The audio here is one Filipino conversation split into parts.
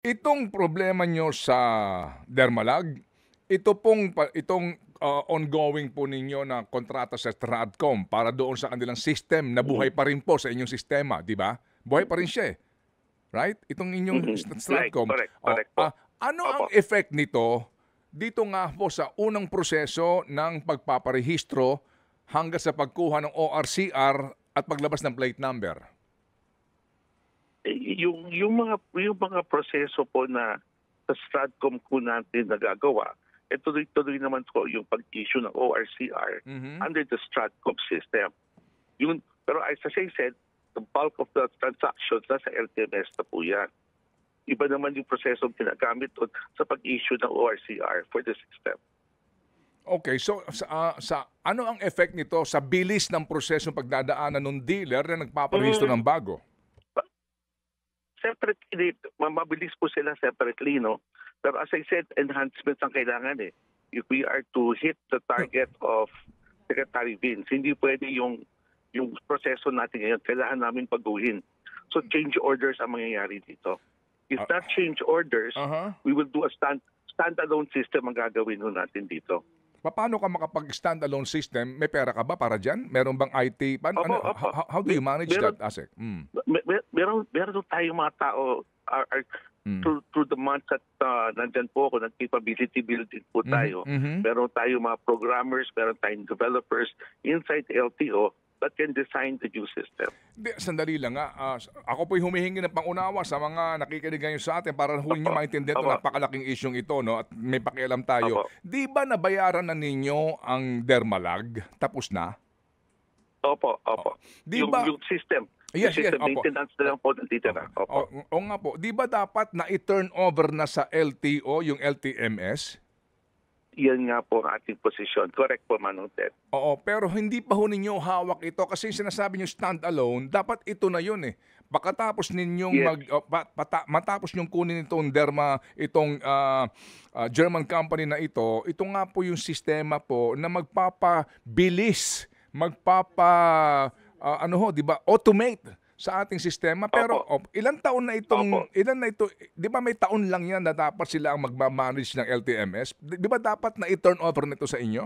Itong problema nyo sa Dermalag, ito pong ongoing po ninyo na kontrata sa Stratcom para doon sa kanilang system na Mhm, buhay pa rin po sa inyong sistema, 'di ba? Buhay pa rin siya, eh, right? Itong inyong mhm. Right, Stratcom, correct, correct po. ano ang Opo. effect nito dito nga po sa unang proseso ng pagpaparehistro hanggang sa pagkuha ng ORCR at paglabas ng plate number? Yung mga proseso po na sa Stratcom po natin nagagawa, tuloy-tuloy naman po yung pag-issue ng ORCR Mhm. under the Stratcom system. Pero as I said, the bulk of the transactions nasa LTMS na po yan. Iba naman yung proseso ginagamit doon sa pag-issue ng ORCR for the system. Okay, so sa ano ang effect nito sa bilis ng prosesong pagdadaanan ng dealer na nagpaparehistro ng Mm, bago? Separately, mabilis po sila separately, no? Pero as I said, enhancements ang kailangan eh. If we are to hit the target of Secretary Vince, hindi pwede yung proseso natin ngayon. Kailangan namin baguhin. So change orders ang mangyayari dito. If Ah, not change orders, aha. we will do a standalone system ang gagawin ho natin dito. Papaano ka makapag-standalone system? May pera ka ba para diyan? Meron bang IT? Opo, Ano, opo. how do you manage Meron that, ASEC? meron tayong mga tao Mm. through the months at nandyan po ako, nag-capability building po Mhm, tayo. mhm. Meron tayong mga programmers, meron tayong developers inside LTO that can design the new system. Hindi, sandali lang nga. Ako po'y humihingi ng pangunawa sa mga nakikinig ngayon sa atin para huli niyo Opo, maintindihan itong opo, napakalaking isyong ito, no? At may pakialam tayo. opo, Di ba nabayaran na ninyo ang Dermalag? Tapos na? opo, Oh. opo. Di Yung, ba yung system, yung Yes, yes, system opo. maintenance na lang po nandito na. O Opo. oo nga po. 'Di ba dapat na i-turn over na sa LTO yung LTMS? Yan nga po ang ating posisyon. Correct po, Manong Ted. Oo, pero hindi pa ho ninyo hawak ito kasi yung sinasabi niyo standalone, dapat ito na yun, eh. Pagkatapos ninyong Yes. matapos niyong kunin itong German company na ito nga po yung sistema po na magpapabilis, ano ho, 'di ba, automate sa ating sistema. Pero Opo, ilang taon na opo. ilan na ito, 'di ba may taon lang yan na dapat sila ang magma-manage ng LTMS? 'Di ba dapat na i-turn over nito sa inyo?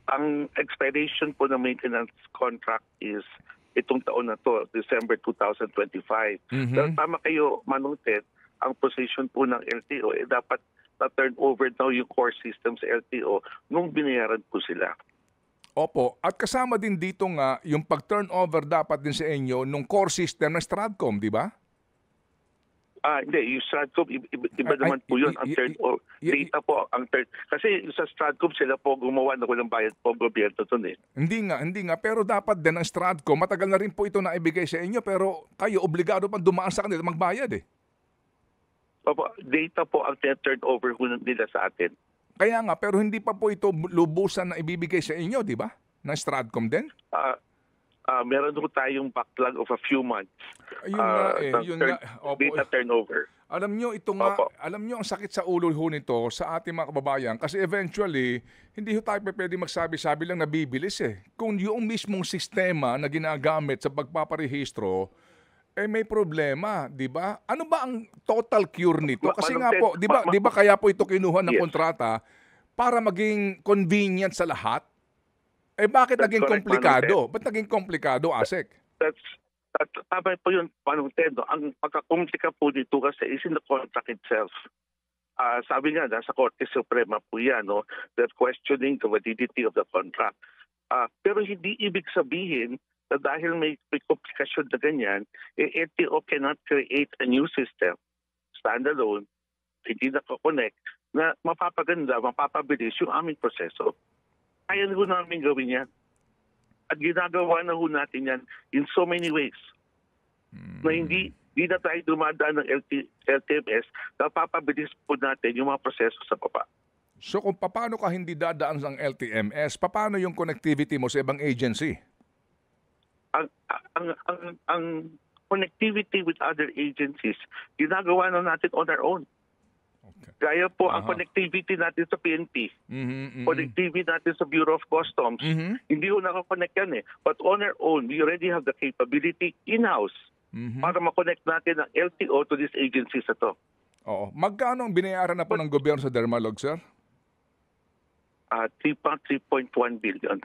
Ang expiration po ng maintenance contract is itong taon na to, December 2025. Pero Mhm. tama kayo, Manong Ted, ang position po ng LTO, dapat na-turn over daw yung core system sa LTO nung binayaran po sila. Opo, at kasama din dito nga yung pag-turnover dapat din sa inyo nung core system ng Stratcom, 'di ba? Hindi, yung Stratcom, iba Ay naman po yun. Ang third, data po, ang third. Kasi sa Stratcom, sila po gumawa na walang bayad po ang gobyerno dun eh. hindi nga, pero dapat din ang Stratcom, matagal na rin po ito naibigay sa inyo, pero kayo obligado pang dumaan sa kanila magbayad, eh. Opo, data po ang turn over nila sa atin. Kaya nga, pero hindi pa po ito lubusan na ibibigay sa inyo, 'di ba? Ng Stratcom din? Ah, Meron po tayong backlog of a few months Ayun nga, eh, ng yun nga. Opo. data turnover. Alam Opo. nyo ang sakit sa ulo ho nito sa ating mga kababayan kasi eventually, hindi ho tayo pwede magsabi-sabi lang na bibilis, eh. Kung yung mismong sistema na ginagamit sa pagpaparehistro, eh may problema, 'di ba? Ano ba ang total cure nito? Kasi Manong nga Ted, po, 'di ba kaya po ito kinuha ng yes, kontrata para maging convenient sa lahat? Eh bakit that's naging correct, Manong Ted. komplikado? Ba't naging komplikado, Asek? That's, tama po yun, Manong Ted. No? Ang pagkakomplika po dito kasi is in the contract itself. Sabi nga, nasa Korte Suprema po yan, no? They're questioning the validity of the contract. Pero hindi ibig sabihin na dahil may komplikasyon na ganyan, LTO cannot create a new system, standalone, hindi nakakonect, na mapapaganda, mapapabilis yung aming proseso. Kaya na ho namin gawin yan. At ginagawa na ho natin yan in so many ways na hindi na tayo dumadaan ng LTMS, napapabilis po natin yung mga proseso sa baba. So kung paano ka hindi dadaan ng LTMS, paano yung connectivity mo sa ibang agency? Ang connectivity with other agencies, ginagawa na natin on our own. Okay. Gaya po ang Aha. connectivity natin sa PNP, Mhm, mhm. connectivity natin sa Bureau of Customs. Mhm. Hindi ho nakakonect yan eh. But on our own, we already have the capability in-house para ma-connect natin ang LTO to these agencies na to. Oo. Magkano ang binayaran na po ng gobyerno sa Dermalog, sir? 3.1 billion.